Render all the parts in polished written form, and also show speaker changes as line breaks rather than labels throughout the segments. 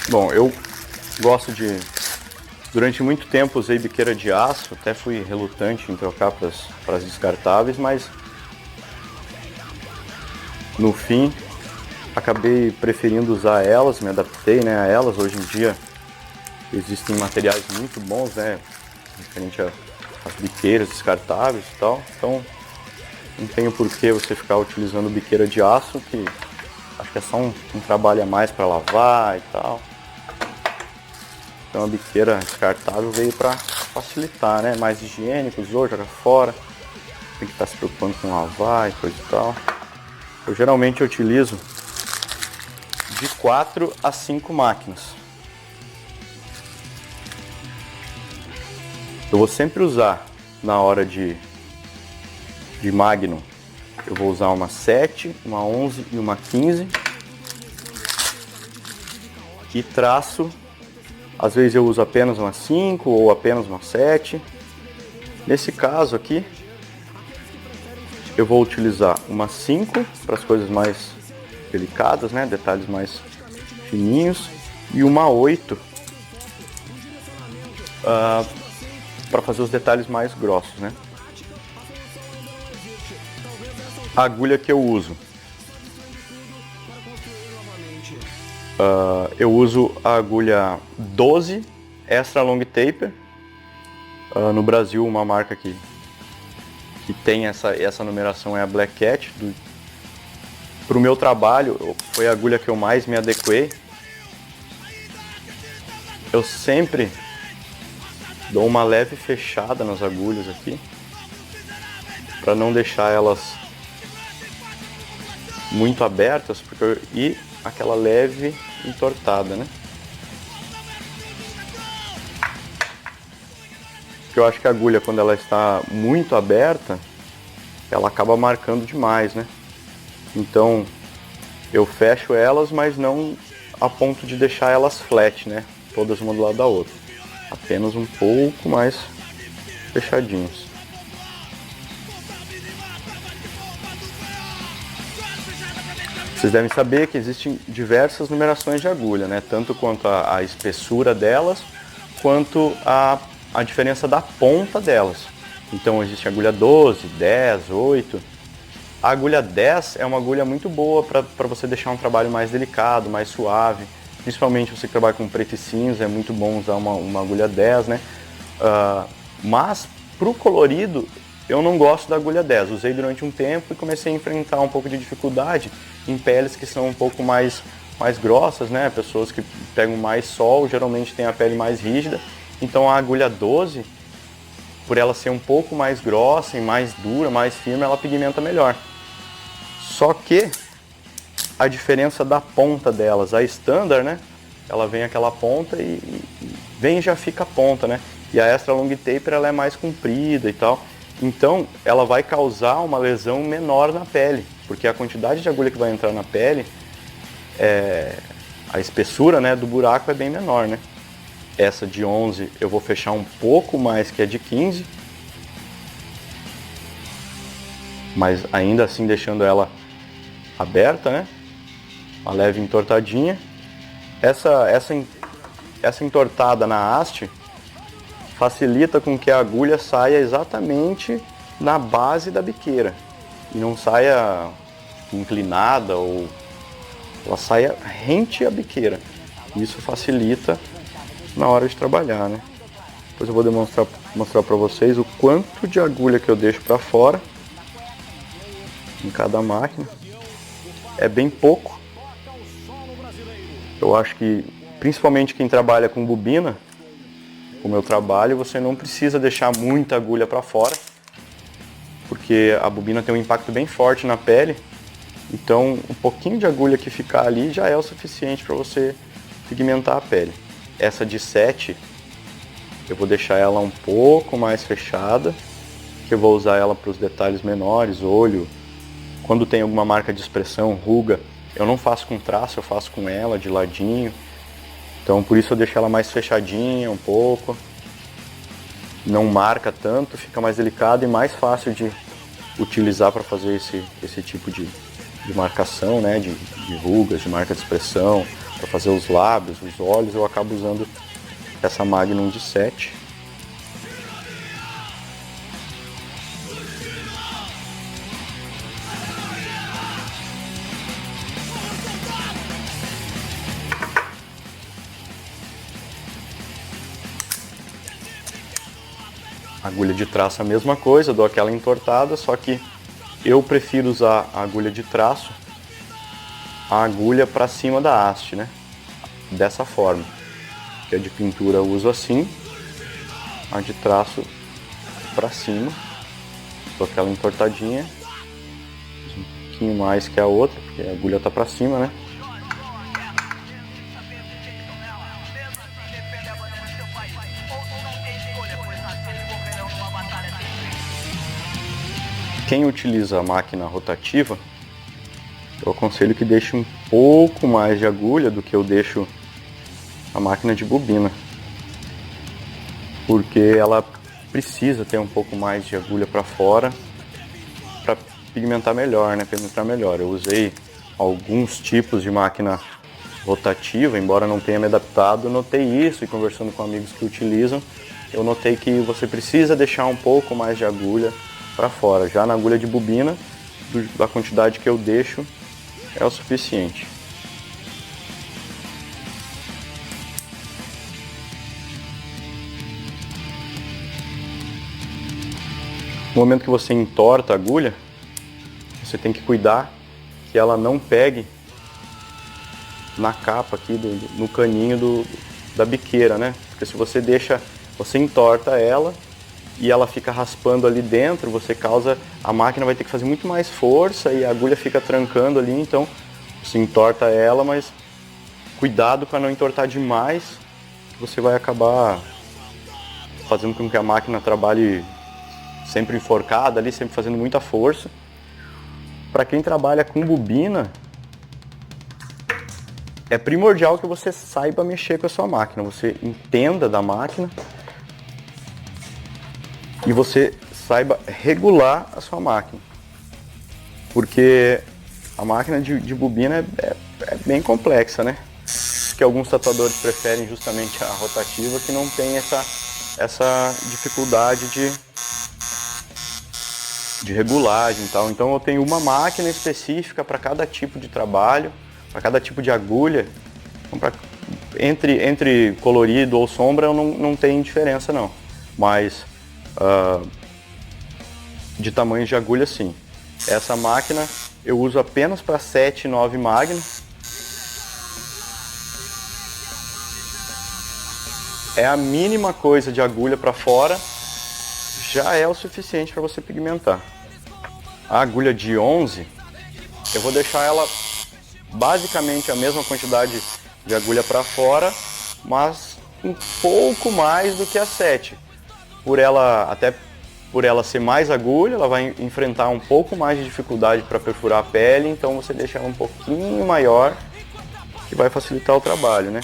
Bom, eu gosto de... Durante muito tempo usei biqueira de aço, até fui relutante em trocar para as descartáveis, mas no fim acabei preferindo usar elas, me adaptei, né, a elas. Hoje em dia existem materiais muito bons, né, referente às biqueiras descartáveis e tal, então não tem por que você ficar utilizando biqueira de aço, que acho que é só um trabalho a mais para lavar e tal. Então a biqueira descartável veio para facilitar, né? Mais higiênico, usou, joga fora. Tem que estar se preocupando com lavar e coisa e tal. Eu geralmente utilizo de 4 a 5 máquinas. Eu vou sempre usar na hora de Magnum. Eu vou usar uma 7, uma 11 e uma 15. E traço, às vezes eu uso apenas uma 5 ou apenas uma 7. Nesse caso aqui, eu vou utilizar uma 5 para as coisas mais delicadas, né? Detalhes mais fininhos. E uma 8 para fazer os detalhes mais grossos, né? A agulha que eu uso. Eu uso a agulha 12 Extra Long Taper. No Brasil, uma marca que tem essa numeração é a Black Cat. Para o meu trabalho, foi a agulha que eu mais me adequei. Eu sempre dou uma leve fechada nas agulhas aqui, para não deixar elas muito abertas, e aquela leve entortada, né? Porque eu acho que a agulha, quando ela está muito aberta, ela acaba marcando demais, né? Então eu fecho elas, mas não a ponto de deixar elas flat, né? Todas uma do lado da outra. Apenas um pouco mais fechadinhos. Vocês devem saber que existem diversas numerações de agulha, né? Tanto quanto a espessura delas, quanto a diferença da ponta delas. Então existe a agulha 12, 10, 8. A agulha 10 é uma agulha muito boa para você deixar um trabalho mais delicado, mais suave. Principalmente você que trabalha com preto e cinza, é muito bom usar uma agulha 10, né? Mas para o colorido, eu não gosto da agulha 10. Usei durante um tempo e comecei a enfrentar um pouco de dificuldade em peles que são um pouco mais grossas, né? Pessoas que pegam mais sol, geralmente têm a pele mais rígida. Então a agulha 12, por ela ser um pouco mais grossa e mais dura, mais firme, ela pigmenta melhor. Só que a diferença da ponta delas, a standard, né? Ela vem aquela ponta e vem e já fica a ponta, né? E a Extra Long Taper ela é mais comprida e tal. Então ela vai causar uma lesão menor na pele, porque a quantidade de agulha que vai entrar na pele, a espessura, né, do buraco é bem menor, né? Essa de 11 eu vou fechar um pouco mais que a de 15, mas ainda assim deixando ela aberta, né? Uma leve entortadinha. Essa entortada na haste facilita com que a agulha saia exatamente na base da biqueira e não saia inclinada, ou ela saia rente à biqueira. Isso facilita na hora de trabalhar, né? Depois eu vou mostrar para vocês o quanto de agulha que eu deixo para fora em cada máquina. É bem pouco. Eu acho que principalmente quem trabalha com bobina, como eu trabalho, você não precisa deixar muita agulha para fora, porque a bobina tem um impacto bem forte na pele. Então um pouquinho de agulha que ficar ali já é o suficiente para você pigmentar a pele. Essa de 7 eu vou deixar ela um pouco mais fechada, que eu vou usar ela para os detalhes menores, olho. Quando tem alguma marca de expressão, ruga, eu não faço com traço, eu faço com ela de ladinho. Então por isso eu deixo ela mais fechadinha um pouco. Não marca tanto, fica mais delicado e mais fácil de utilizar para fazer esse tipo de marcação, né? De rugas, de marca de expressão, Para fazer os lábios, os olhos, eu acabo usando essa Magnum de 7. Agulha de traço a mesma coisa, dou aquela entortada, só que eu prefiro usar a agulha de traço, a agulha para cima da haste, né? Dessa forma. Que a de pintura eu uso assim, a de traço para cima, dou aquela entortadinha, um pouquinho mais que a outra, porque a agulha tá para cima, né? Quem utiliza a máquina rotativa, eu aconselho que deixe um pouco mais de agulha do que eu deixo a máquina de bobina, porque ela precisa ter um pouco mais de agulha para fora para pigmentar melhor, né? Penetrar melhor. Eu usei alguns tipos de máquina rotativa, embora não tenha me adaptado, notei isso, e conversando com amigos que utilizam, eu notei que você precisa deixar um pouco mais de agulha para fora. Já na agulha de bobina, a quantidade que eu deixo é o suficiente. No momento que você entorta a agulha, você tem que cuidar que ela não pegue na capa aqui, no caninho da biqueira, né? Porque se você deixa, você entorta ela e ela fica raspando ali dentro, a máquina vai ter que fazer muito mais força e a agulha fica trancando ali, então você entorta ela, mas cuidado para não entortar demais, você vai acabar fazendo com que a máquina trabalhe sempre enforcada ali, sempre fazendo muita força. Para quem trabalha com bobina, é primordial que você saiba mexer com a sua máquina, você entenda da máquina e você saiba regular a sua máquina, porque a máquina de bobina é bem complexa, né? Que alguns tatuadores preferem justamente a rotativa, que não tem essa dificuldade de regulagem e tal. Então eu tenho uma máquina específica para cada tipo de trabalho, para cada tipo de agulha. Então, entre colorido ou sombra não tem diferença não, mas de tamanho de agulha sim. Essa máquina eu uso apenas para 7 e 9 Magnum. É a mínima coisa de agulha para fora, já é o suficiente para você pigmentar. A agulha de 11, eu vou deixar ela basicamente a mesma quantidade de agulha para fora, mas um pouco mais do que a 7. Até por ela ser mais agulha, ela vai enfrentar um pouco mais de dificuldade para perfurar a pele, então você deixa ela um pouquinho maior, que vai facilitar o trabalho, né?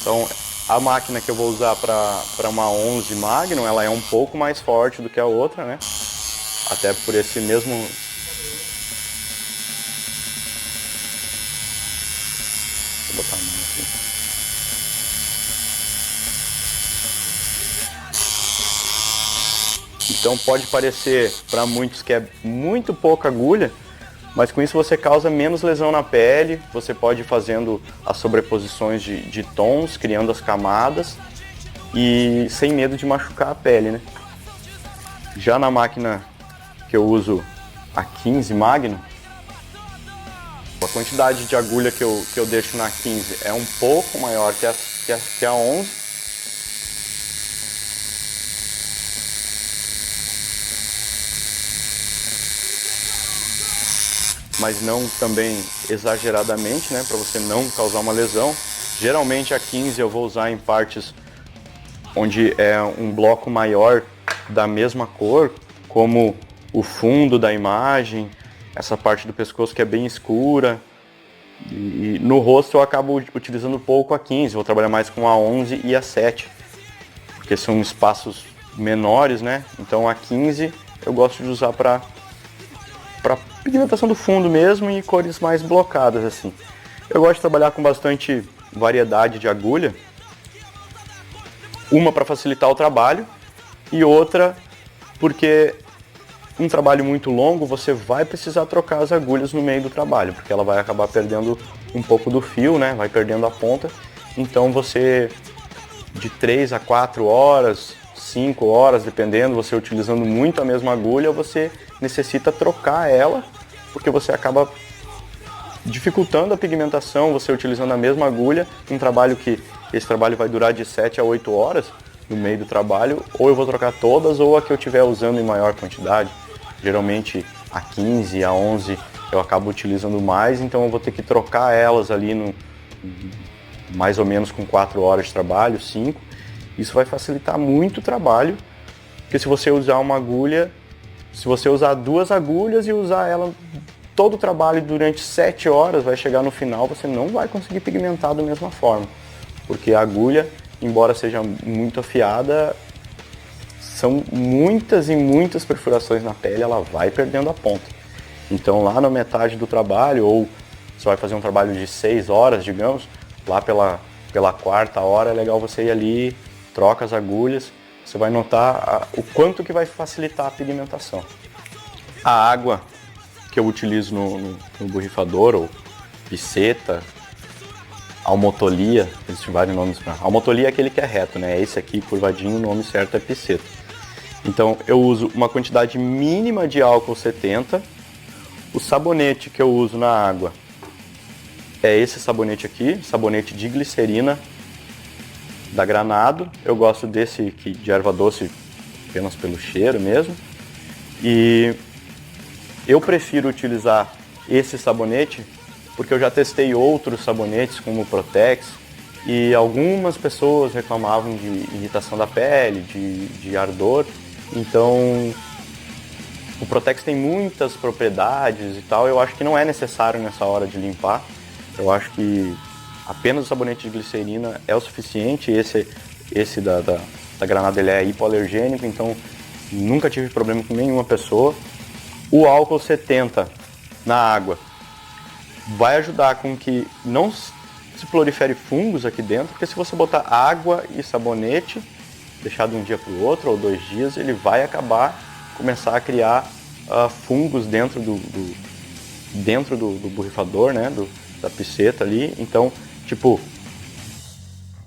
Então a máquina que eu vou usar para uma 11 Magnum, ela é um pouco mais forte do que a outra, né? Até por esse mesmo... Vou botar a mão aqui. Então pode parecer para muitos que é muito pouca agulha, mas com isso você causa menos lesão na pele, você pode ir fazendo as sobreposições de tons, criando as camadas e sem medo de machucar a pele, né? Já na máquina que eu uso, a 15 Magnum, a quantidade de agulha que eu deixo na 15 é um pouco maior que a 11. Mas não também exageradamente, né, para você não causar uma lesão. Geralmente a 15 eu vou usar em partes onde é um bloco maior da mesma cor, como o fundo da imagem, essa parte do pescoço que é bem escura. E no rosto eu acabo utilizando pouco a 15, vou trabalhar mais com a 11 e a 7, porque são espaços menores, né? Então a 15 eu gosto de usar para pigmentação do fundo mesmo e cores mais blocadas assim. Eu gosto de trabalhar com bastante variedade de agulha, uma para facilitar o trabalho e outra porque um trabalho muito longo você vai precisar trocar as agulhas no meio do trabalho, porque ela vai acabar perdendo um pouco do fio, né? Vai perdendo a ponta. Então você, de 3 a 4 horas, 5 horas, dependendo, você utilizando muito a mesma agulha, você necessita trocar ela, porque você acaba dificultando a pigmentação, você utilizando a mesma agulha, um trabalho que esse trabalho vai durar de 7 a 8 horas no meio do trabalho, ou eu vou trocar todas, ou a que eu estiver usando em maior quantidade. Geralmente a 15, a 11 eu acabo utilizando mais, então eu vou ter que trocar elas ali no, mais ou menos com 4 horas de trabalho, 5. Isso vai facilitar muito o trabalho, porque se você usar uma agulha, se você usar 2 agulhas e usar ela todo o trabalho durante 7 horas, vai chegar no final, você não vai conseguir pigmentar da mesma forma. Porque a agulha, embora seja muito afiada, são muitas e muitas perfurações na pele, ela vai perdendo a ponta. Então lá na metade do trabalho, ou você vai fazer um trabalho de 6 horas, digamos, lá pela 4ª hora é legal você ir ali, troca as agulhas, você vai notar o quanto que vai facilitar a pigmentação. A água que eu utilizo no borrifador, ou piceta, almotolia, existem vários nomes para. Almotolia é aquele que é reto, né? Esse aqui, curvadinho, o nome certo é piceta. Então eu uso uma quantidade mínima de álcool 70. O sabonete que eu uso na água é esse sabonete aqui, sabonete de glicerina da Granado. Eu gosto desse aqui de erva doce apenas pelo cheiro mesmo. E eu prefiro utilizar esse sabonete porque eu já testei outros sabonetes como o Protex e algumas pessoas reclamavam de irritação da pele, de ardor. Então o Protex tem muitas propriedades e tal, eu acho que não é necessário nessa hora de limpar. Eu acho que apenas o sabonete de glicerina é o suficiente. Esse da Granado ele é hipoalergênico, então nunca tive problema com nenhuma pessoa. O álcool 70 na água vai ajudar com que não se prolifere fungos aqui dentro, porque se você botar água e sabonete, deixar de um dia para o outro ou 2 dias, ele vai começar a criar fungos dentro do borrifador, né, da piceta ali. Então, tipo,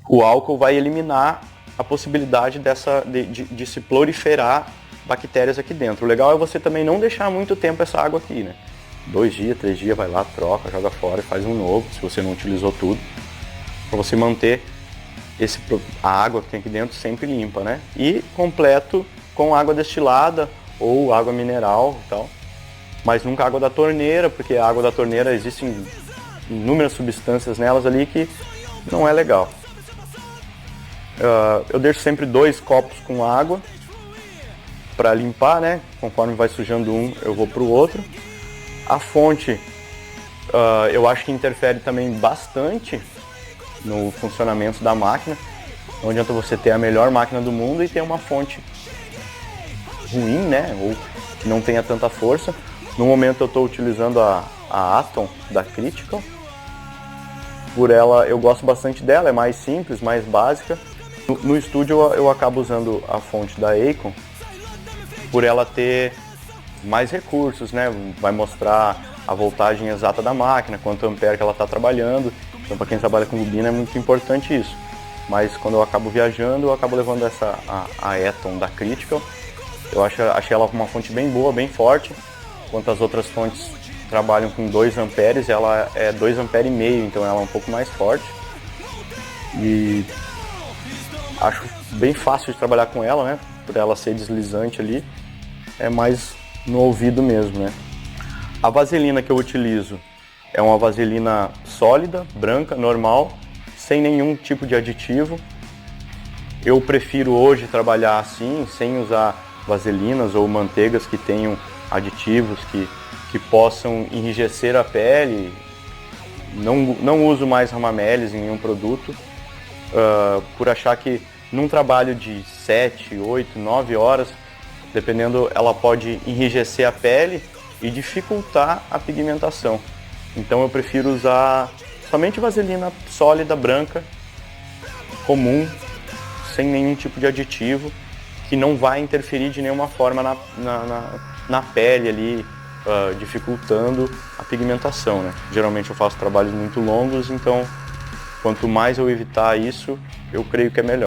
o álcool vai eliminar a possibilidade de se proliferar bactérias aqui dentro. O legal é você também não deixar muito tempo essa água aqui, né? 2 dias, 3 dias, vai lá, troca, joga fora e faz um novo, se você não utilizou tudo, para você manter a água que tem aqui dentro sempre limpa, né? E completo com água destilada ou água mineral e tal, mas nunca água da torneira, porque a água da torneira existem inúmeras substâncias nelas ali que não é legal. Eu deixo sempre 2 copos com água para limpar, né? Conforme vai sujando um, eu vou para o outro. A fonte, eu acho que interfere também bastante no funcionamento da máquina. Não adianta você ter a melhor máquina do mundo e ter uma fonte ruim, né? Ou que não tenha tanta força. No momento eu estou utilizando a Atom da Critical. Por ela, eu gosto bastante dela, é mais simples, mais básica. No estúdio eu acabo usando a fonte da Acon, por ela ter mais recursos, né? Vai mostrar a voltagem exata da máquina, quanto ampere que ela está trabalhando. Então, para quem trabalha com bobina é muito importante isso. Mas quando eu acabo viajando, eu acabo levando a Eton da Critical. Eu achei ela uma fonte bem boa, bem forte. Enquanto as outras fontes trabalham com 2 amperes, ela é 2,5 amperes, então ela é um pouco mais forte. E acho bem fácil de trabalhar com ela, né? Por ela ser deslizante ali, é mais no ouvido mesmo, né? A vaselina que eu utilizo é uma vaselina sólida, branca, normal, sem nenhum tipo de aditivo. Eu prefiro hoje trabalhar assim, sem usar vaselinas ou manteigas que tenham aditivos que possam enrijecer a pele. Não uso mais ramamelis em nenhum produto, por achar que num trabalho de 7, 8, 9 horas, dependendo, ela pode enrijecer a pele e dificultar a pigmentação. Então eu prefiro usar Somente vaselina sólida, branca, comum, sem nenhum tipo de aditivo, que não vai interferir de nenhuma forma na pele ali, dificultando a pigmentação, né? Geralmente eu faço trabalhos muito longos, então quanto mais eu evitar isso, eu creio que é melhor.